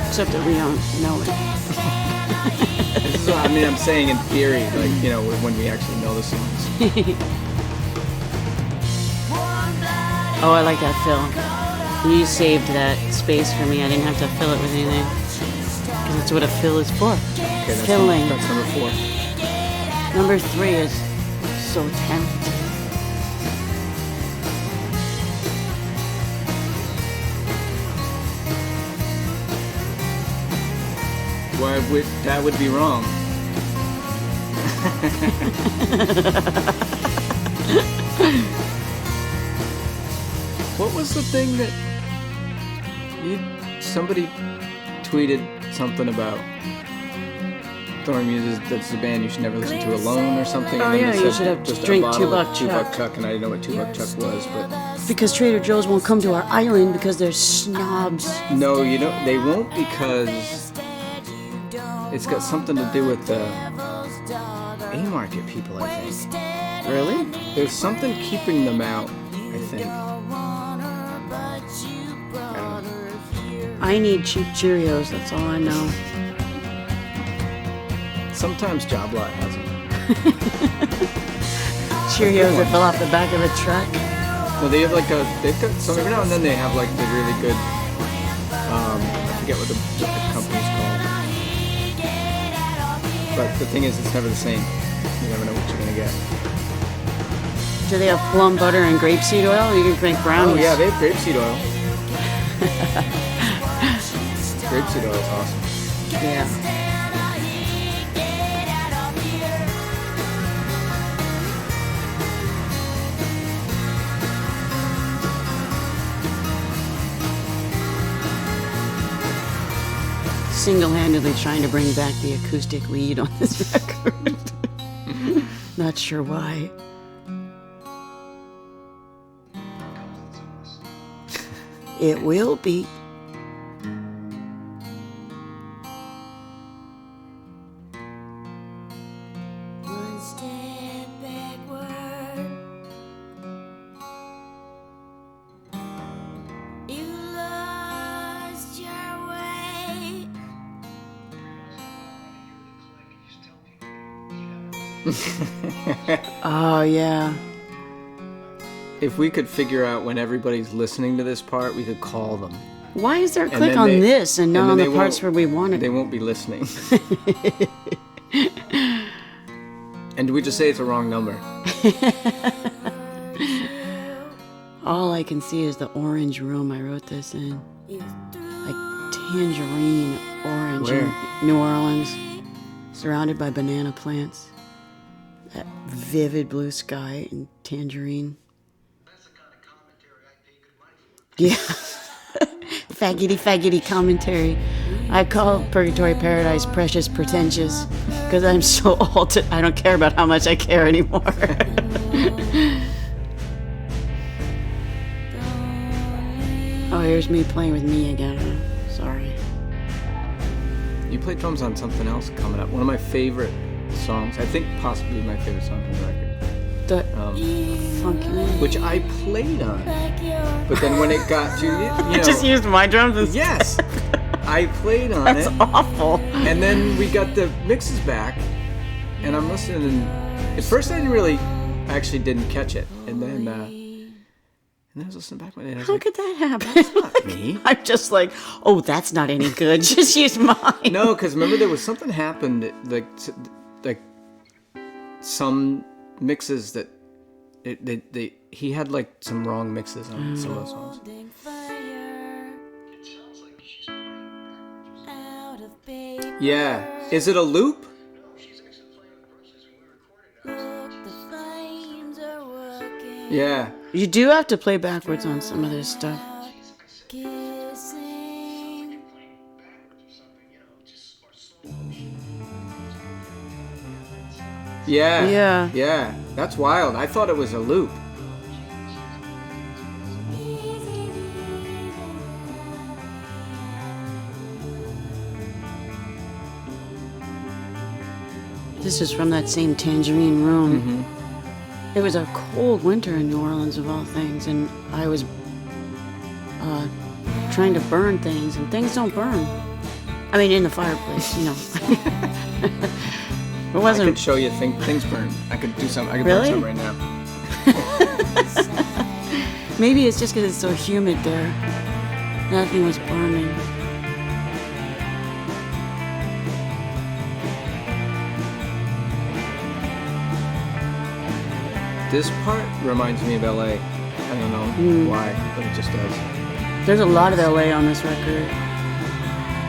Except that we don't know it. This is what, I mean, I'm saying in theory, like, you know, when we actually know the songs. Oh, I like that fill. You saved that space for me. I didn't have to fill it with anything. Because that's what a fill is for. Okay, that's Filling. That's number 4. Number 3 is so talented. Why would that would be wrong? What was the thing that somebody tweeted something about Thorn Muses? That's the band you should never listen to alone or something. Oh, and then yeah, it you said should have just drink a bottle of 2 Buck Chuck. and I didn't know what 2 Buck Chuck was, but Because Trader Joe's won't come to our island because they're snobs. no, you know they won't because it's got something to do with the A-market people, I think. Really? There's something keeping them out, I think. I don't know. I need cheap Cheerios, that's all I know. Sometimes Job Lot has them. Cheerios that fell off the back of the truck. Well, they've got some, every now and then they have like the really good, I forget what the company's called. But the thing is, it's never the same. You never know what you're going to get. Do they have plum butter and grapeseed oil? You can make brownies. Oh, yeah, they have grapeseed oil. Grapeseed oil is awesome. Yeah. Single-handedly trying to bring back the acoustic lead on this record. Not sure why. It will be. Oh, yeah. If we could figure out when everybody's listening to this part, we could call them. Why is there a And click then on they- this and not and on then the they parts won't- where we want They it? won't be listening. And do we just say it's a wrong number? All I can see is the orange room I wrote this in. Like tangerine orange Where? in New Orleans. Surrounded by banana plants. That vivid blue sky and tangerine. Yeah. Faggoty commentary. I call Purgatory Paradise precious pretentious because I'm so old. I don't care about how much I care anymore. Oh, here's me playing with me again. Sorry. You play drums on something else coming up. One of my favorite songs. I think possibly my favorite song on the record. The funky one. Which I played on. But then when it got to, you know, Just used my drums as yes, I played on That's it. awful. And then we got the mixes back, and I'm listening. And at first, I actually didn't catch it. And then I was listening back, and I was How like, could that happen? not me. I'm just like, oh, that's not any good. Just use mine. No, because remember there was something happened, like some mixes that he had like some wrong mixes on some of the songs. Yeah, is it a loop? Yeah. You do have to play backwards on some of this stuff. Yeah. Yeah. Yeah. That's wild. I thought it was a loop. This is from that same tangerine room. It was a cold winter in New Orleans, of all things, and I was trying to burn things, and things don't burn. I mean, in the fireplace, you know. It I wasn't. could show you things burn. I could do some. I could Really? burn some right now. Maybe it's just because it's so humid there. Nothing was burning. This part reminds me of LA. I don't know why, but it just does. There's a lot of LA on this record.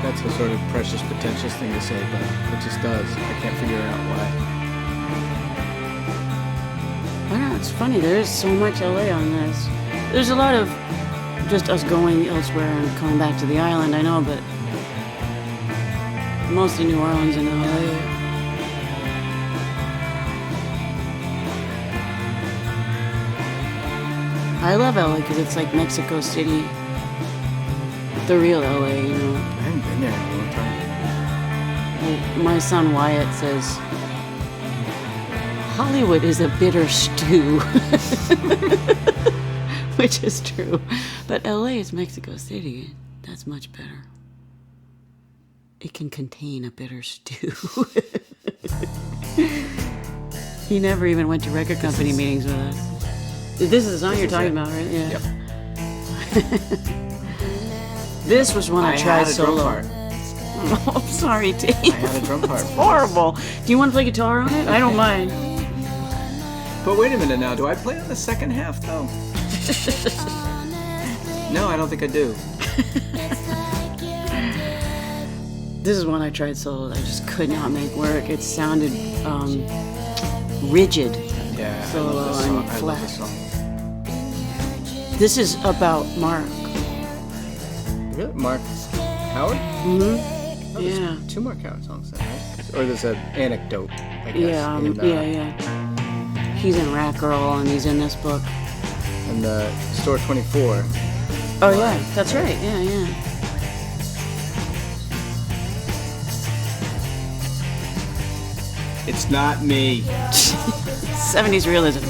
That's a sort of precious, pretentious thing to say, but it just does. I can't figure out why. I don't know, it's funny. There is so much LA on this. There's a lot of just us going elsewhere and coming back to the island, I know, but mostly New Orleans and LA. I love LA because it's like Mexico City. The real LA, you know. I haven't been there in a long time. Well, my son Wyatt says, Hollywood is a bitter stew. Which is true. But LA is Mexico City. That's much better. It can contain a bitter stew. He never even went to record company meetings with us. This is the song you're talking about, right? Yeah. Yep. This was one I tried had a drum solo. part. Oh, I'm sorry, Dave. I had a drum part. Horrible. Do you want to play guitar on it? I don't mind. But wait a minute now. Do I play on the second half though? No, I don't think I do. This is one I tried solo that I just could not make work. It sounded rigid. Yeah, Solo I love this song. and I love flat. this song. This is about Mark. Really? Mark Howard? Mm-hmm. Oh, there's Yeah. two Mark Howard songs then, right? Or there's an anecdote, I guess. Yeah, yeah. He's in Rat Girl and he's in this book. And the Store 24. Oh yeah, that's right. Yeah. It's not me. 70s realism.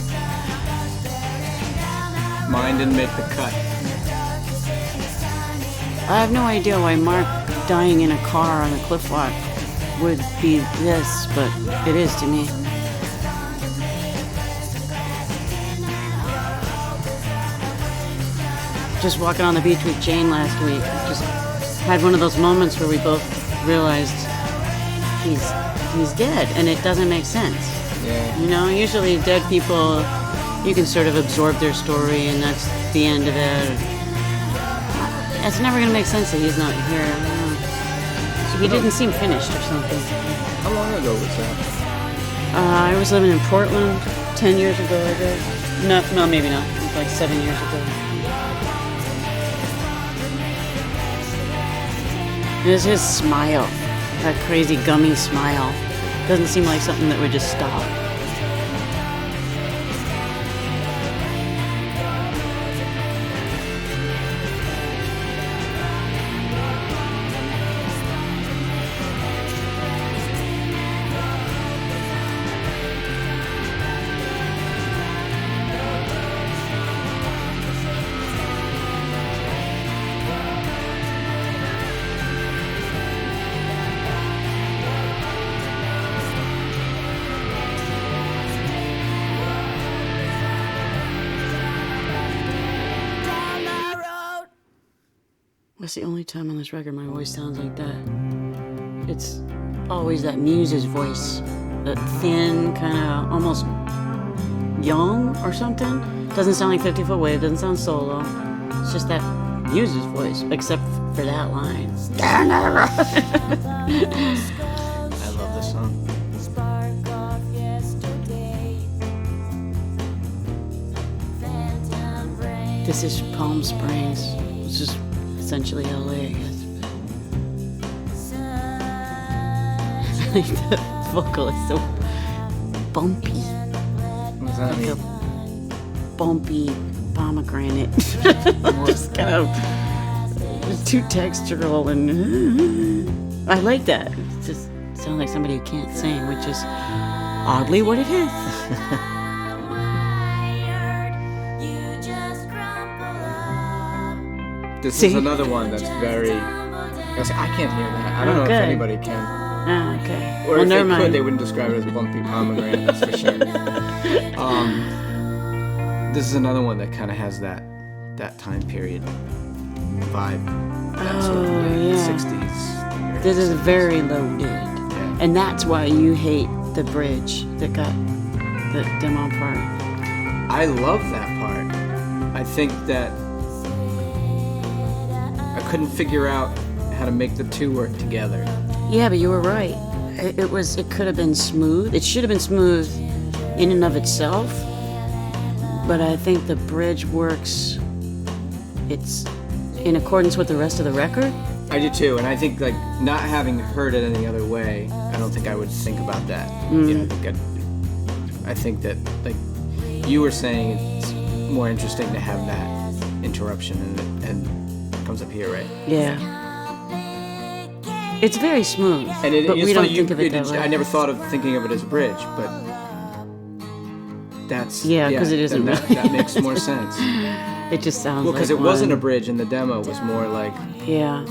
Mine didn't make the cut. I have no idea why Mark dying in a car on a cliff walk would be this, but it is to me. just walking on the beach with Jane last week. Just had one of those moments where we both realized he's dead, and it doesn't make sense. Yeah. You know, usually dead people, you can sort of absorb their story, and that's the end of it. It's never going to make sense that he's not here. I don't know. So he didn't seem finished or something. How long ago was that? I was living in Portland 10 years ago, I guess. No, maybe not. It was like 7 years ago. It was his smile. That crazy gummy smile. Doesn't seem like something that would just stop. That's the only time on this record my voice sounds like that. It's always that Muses voice. That thin, kind of almost young or something. Doesn't sound like 50 Foot Wave, doesn't sound solo. It's just that Muses voice, except for that line. I love this song. Spark off yesterday. Phantom brain. This is Palm Springs. It's just essentially LA, I guess. Like the vocal is so bumpy. What does that Like mean? a bumpy pomegranate. Just kind of too textural, and I like that. It just sounds like somebody who can't sing, which is oddly what it is. You just crumple up. This See? is another one that's very. I can't hear that. I don't know if Okay. anybody can. Ah, okay. Or Well, if they never mind. could, they wouldn't describe it as bumpy pomegranate, that's for sure. This is another one that kind of has that time period vibe. That sort of late yeah. 60s. This is very loaded. Yeah. And that's why you hate the bridge that got the demo part. I love that part. I think that I couldn't figure out how to make the two work together. Yeah, but you were right. It could have been smooth. It should have been smooth in and of itself. But I think the bridge works. It's in accordance with the rest of the record. I do too, and I think like not having heard it any other way, I don't think I would think about that. You know, I think that like you were saying, it's more interesting to have that interruption and it comes up here, right? Yeah. It's very smooth, And it, but it's we don't funny, think of it that way. I never thought of thinking of it as a bridge, but that's Yeah, 'cause it isn't then really. that makes more sense. It just sounds Well, like because it wasn't a one. bridge in the demo; it was more like Yeah.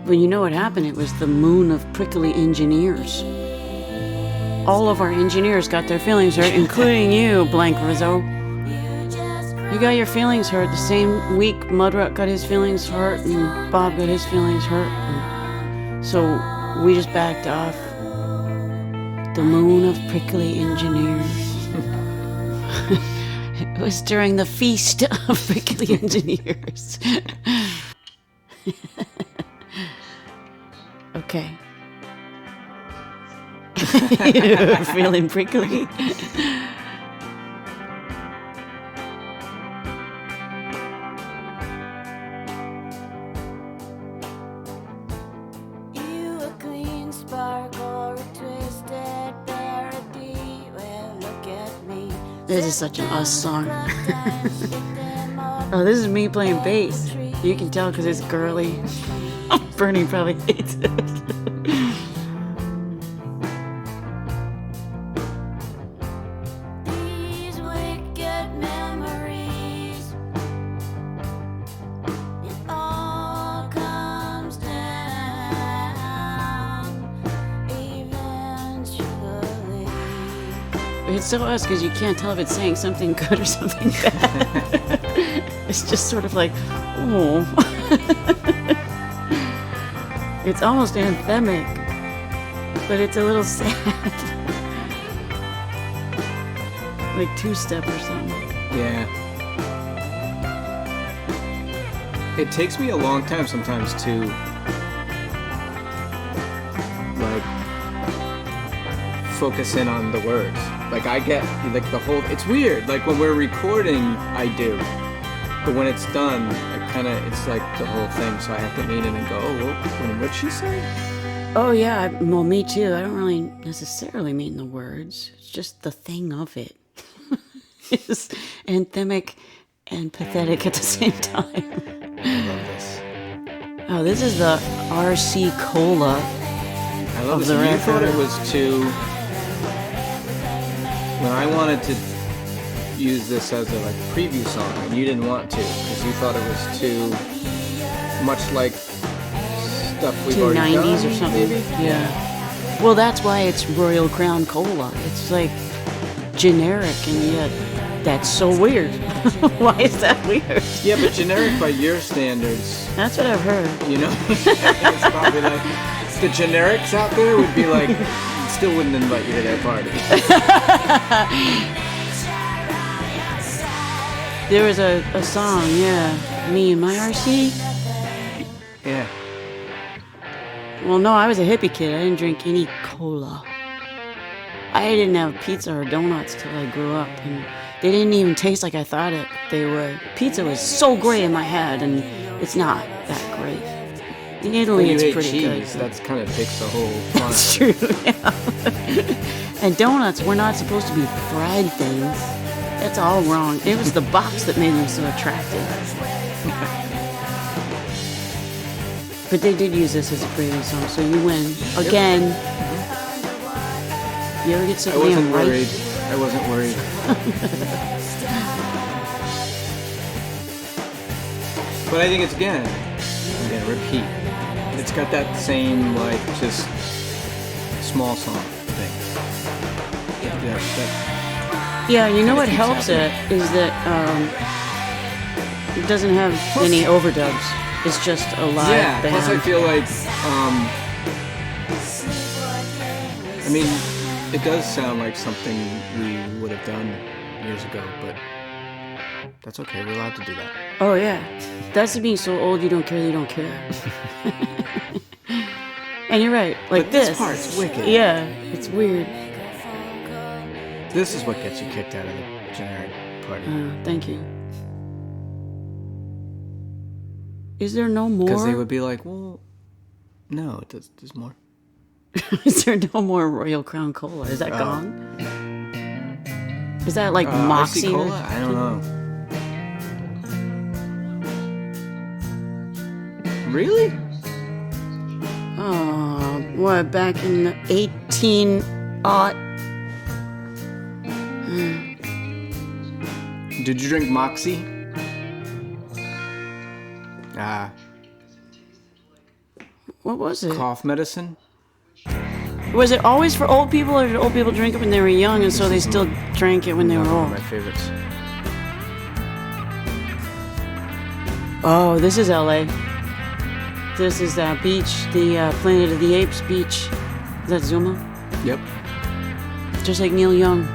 Well, you know what happened? It was the moon of prickly engineers. All of our engineers got their feelings hurt, including you, Blank Rizzo. You got your feelings hurt the same week Mudrock got his feelings hurt and Bob got his feelings hurt. And so we just backed off. The moon of prickly engineers. It was during the feast of prickly engineers. Okay. You're feeling prickly? You a clean spark or a twisted parody. Well, look at me. This is such an us song. Oh, this is me playing bass. You can tell because it's girly. Bernie probably hates it. These wicked memories. It all comes down eventually. It's so us because you can't tell if it's saying something good or something bad. It's just sort of like, oh. It's almost anthemic, but it's a little sad. Like two-step or something. Yeah. It takes me a long time sometimes to like focus in on the words. Like I get like the whole. It's weird. Like when we're recording, I do, but when it's done, it's like the whole thing. So I have to lean in and go, oh, what'd she say? Oh yeah, well me too. I don't really necessarily mean the words. It's just the thing of it. It's anthemic and pathetic at the same time. I love this. Oh, this is the RC Cola. I love this. You thought it was too. When I wanted to use this as a preview song, and you didn't want to because you thought it was too much like stuff we've already 90s done, or something. maybe? Yeah. Well, that's why it's Royal Crown Cola. It's like generic, and yet that's so weird. Why is that weird? Yeah, but generic by your standards. That's what I've heard. You know, it's probably like the generics out there would be like, still wouldn't invite you to their party. There was a song, yeah, me and my RC. Yeah. Well, no, I was a hippie kid. I didn't drink any cola. I didn't have pizza or donuts till I grew up, and they didn't even taste like I thought they would. Pizza was so great in my head, and it's not that great. In Italy, it's pretty cheese, good. that kind of takes the whole fun. That's true, yeah. And donuts were not supposed to be fried things. That's all wrong. It was the box that made them so attractive. But they did use this as a preview song, so you win. Again. You ever get something right? I wasn't worried. But I think it's again, repeat. It's got that same, just small song thing. Yeah, you know what helps it is that it doesn't have any overdubs. It's just a live band. Plus I feel like, it does sound like something we would have done years ago, but that's okay. We're allowed to do that. Oh, yeah. That's being so old you don't care, you don't care. And you're right. Like but this part's wicked. Yeah, it's weird. This is what gets you kicked out of the generic party. Thank you. Is there no more? Because they would be like, well, no, there's more. Is there no more Royal Crown Cola? Is that gone? Is that like Moxie? RC Cola? I don't know. Really? Oh, what, back in the 18 Did you drink Moxie? What was it? Cough medicine? Was it always for old people, or did old people drink it when they were young and so they still drank it when they were One old? of my favorites. Oh, this is LA. This is that beach, the Planet of the Apes beach. Is that Zuma? Yep. Just like Neil Young.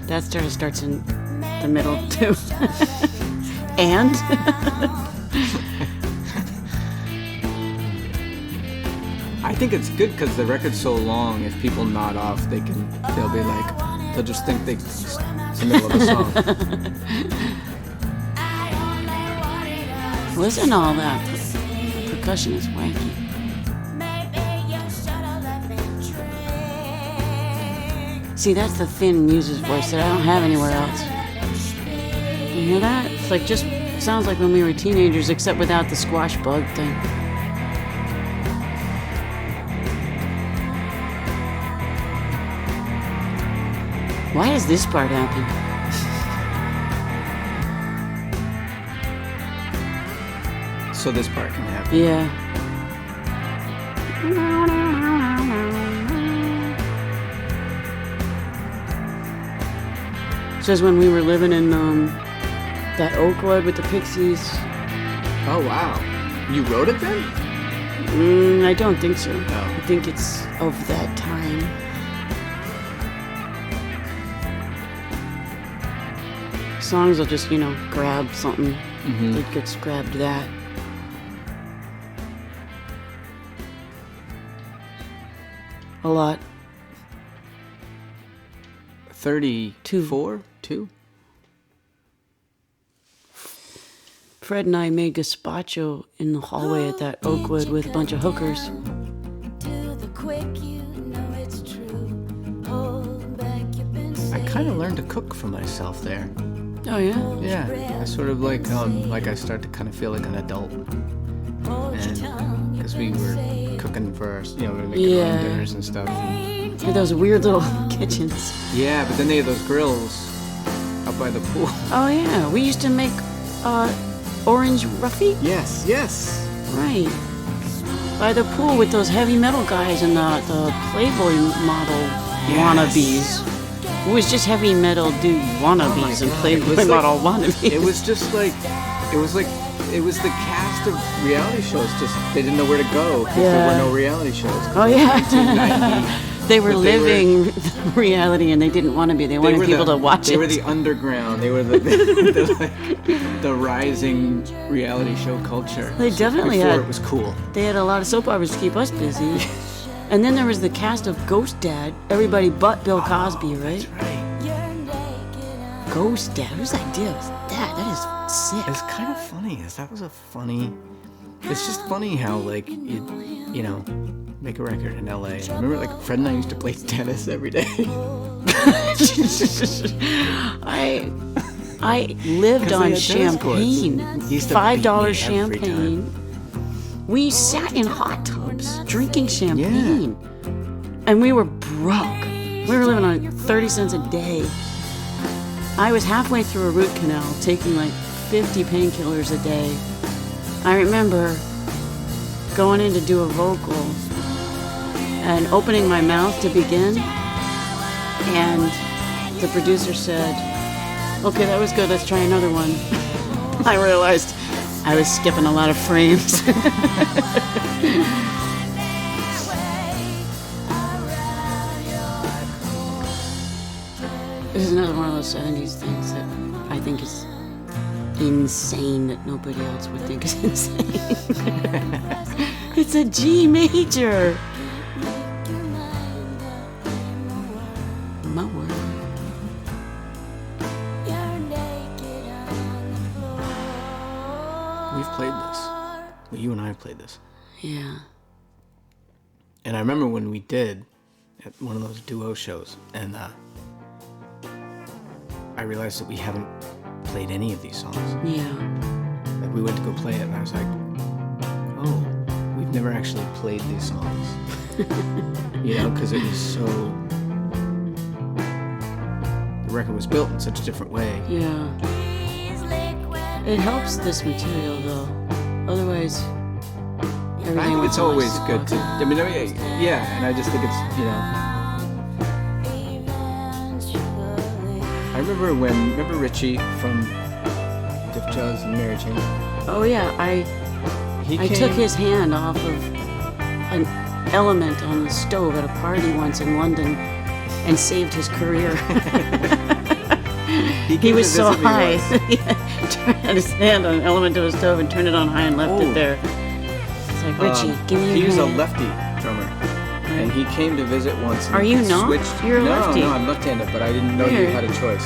That starts in the middle too. And I think it's good because the record's so long. If people nod off, they'll be like, they'll just think it's the middle of a song. Listen to all that. The percussion is wacky. See, that's the thin Muses voice that I don't have anywhere else. You hear that? It's like just sounds like when we were teenagers, except without the squash bug thing. Why does this part happen? so this part can happen. Yeah. Says when we were living in that Oakwood with the Pixies. Oh wow, you wrote it then? I don't think so. No. I think it's of that time. Songs will just, grab something that gets grabbed that. A lot. 34? 2? Fred and I made gazpacho in the hallway at that Oakwood with a bunch of hookers. I kind of learned to cook for myself there. Oh yeah? Yeah, I sort of like I start to kind of feel like an adult. And because we were cooking for our, we were making our own dinners and stuff. And, Yeah, those weird little kitchens. yeah, but then they had those grills out by the pool. Oh yeah, we used to make orange roughy. Yes. Right. By the pool with those heavy metal guys and the Playboy model wannabes. It was just heavy metal dude wannabes and God, Playboy model wannabes. It was just like, it was the cast of reality shows. Just they didn't know where to go because there were no reality shows. Oh yeah. 1990. They were living reality and they didn't want to be. They wanted people to watch it. They were the underground. They were the rising reality show culture. They definitely before had. It was cool. They had a lot of soap operas to keep us busy. And then there was the cast of Ghost Dad. Everybody but Bill Cosby, right? That's right. Ghost Dad. Whose idea was that? That is sick. It's kind of funny. That was a funny. It's just funny how you make a record in LA. And I remember Fred and I used to play tennis every day. I lived on champagne. $5 champagne. We sat in hot tubs drinking champagne. And we were broke. We were living on 30 cents a day. I was halfway through a root canal taking 50 painkillers a day. I remember going in to do a vocal and opening my mouth to begin, and the producer said, "Okay, that was good, let's try another one." I realized I was skipping a lot of frames. This is another one of those 70s things that I think is insane that nobody else would think is insane. It's a G major. My word. We've played this. Well, you and I have played this. Yeah. And I remember when we did at one of those duo shows, and I realized that we haven't played any of these songs. Yeah. We went to go play it, and I was like, "Oh, we've never actually played these songs." Because it was so. The record was built in such a different way. Yeah. It helps this material though. Otherwise, everything I think would it's fall always apart. good to. And I just think it's I remember Richie from Diff Jazz and Mary Jane. Oh yeah, I took his hand off of an element on the stove at a party once in London and saved his career. He was so high. He had his hand on an element of a stove and turned it on high and left it there. It's like, Richie, give me your He was a hand. lefty drummer. And he came to visit once. And Are you not? Switched. You're a lefty. No, I'm left-handed, but I didn't know you had a choice.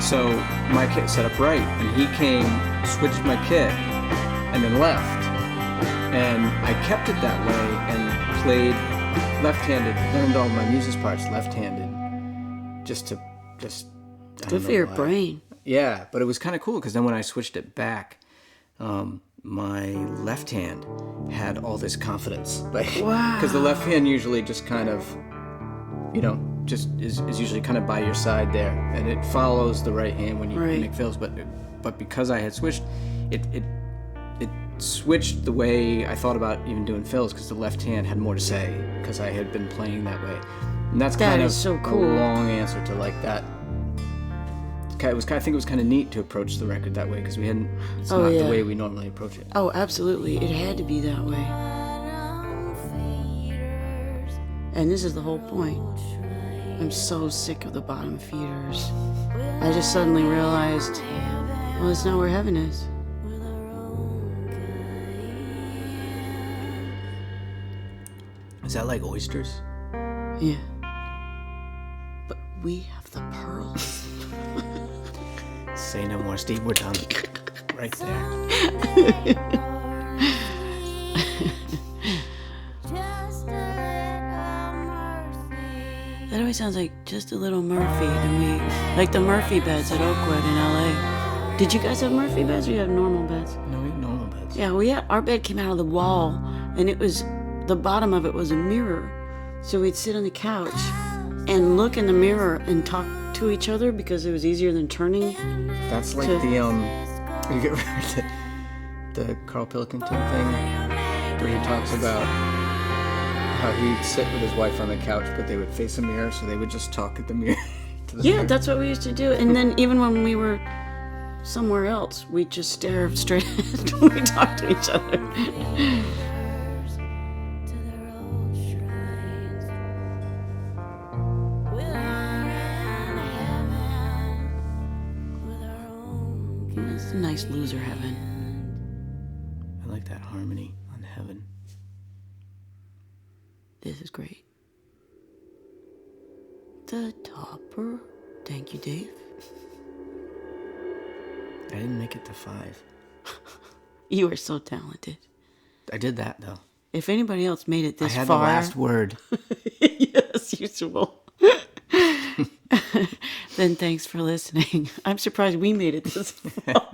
So my kit set up right, and he came, switched my kit, and then left. And I kept it that way and played left-handed, learned all my Muses parts left-handed, just. Good for your brain. Yeah, but it was kind of cool because then when I switched it back, my left hand had all this confidence. Wow. Because the left hand usually just kind of, just is usually kind of by your side there, and it follows the right hand when you make fills. But because I had switched, it switched the way I thought about even doing fills because the left hand had more to say because I had been playing that way. And that's That kind is of so cool. a long answer to like that. I think it was kind of neat to approach the record that way because we hadn't. It's Oh, not yeah. the way we normally approach it. Oh, absolutely. It had to be that way. And this is the whole point. I'm so sick of the bottom feeders. I just suddenly realized, well, it's not where heaven is. Is that like oysters? Yeah. But we have the pearls. Say no more, Steve. We're done. Right there. That always sounds like just a little Murphy to me. Like the Murphy beds at Oakwood in LA. Did you guys have Murphy beds or you have normal beds? No, we have normal beds. Yeah, our bed came out of the wall and it was, the bottom of it was a mirror. So we'd sit on the couch and look in the mirror and talk to each other because it was easier than turning. That's like To- you get the Carl Pilkington thing where he talks about how he'd sit with his wife on the couch, but they would face a mirror, so they would just talk at the mirror. To the Yeah, mirror. that's what we used to do. And then even when we were somewhere else, we'd just stare straight ahead when we talked to each other. It's a nice loser heaven. I like that harmony on heaven. This is great. The topper. Thank you, Dave. I didn't make it to 5. You are so talented. I did that though. If anybody else made it I this had far, the last word. yes, usual. Then thanks for listening. I'm surprised we made it this far.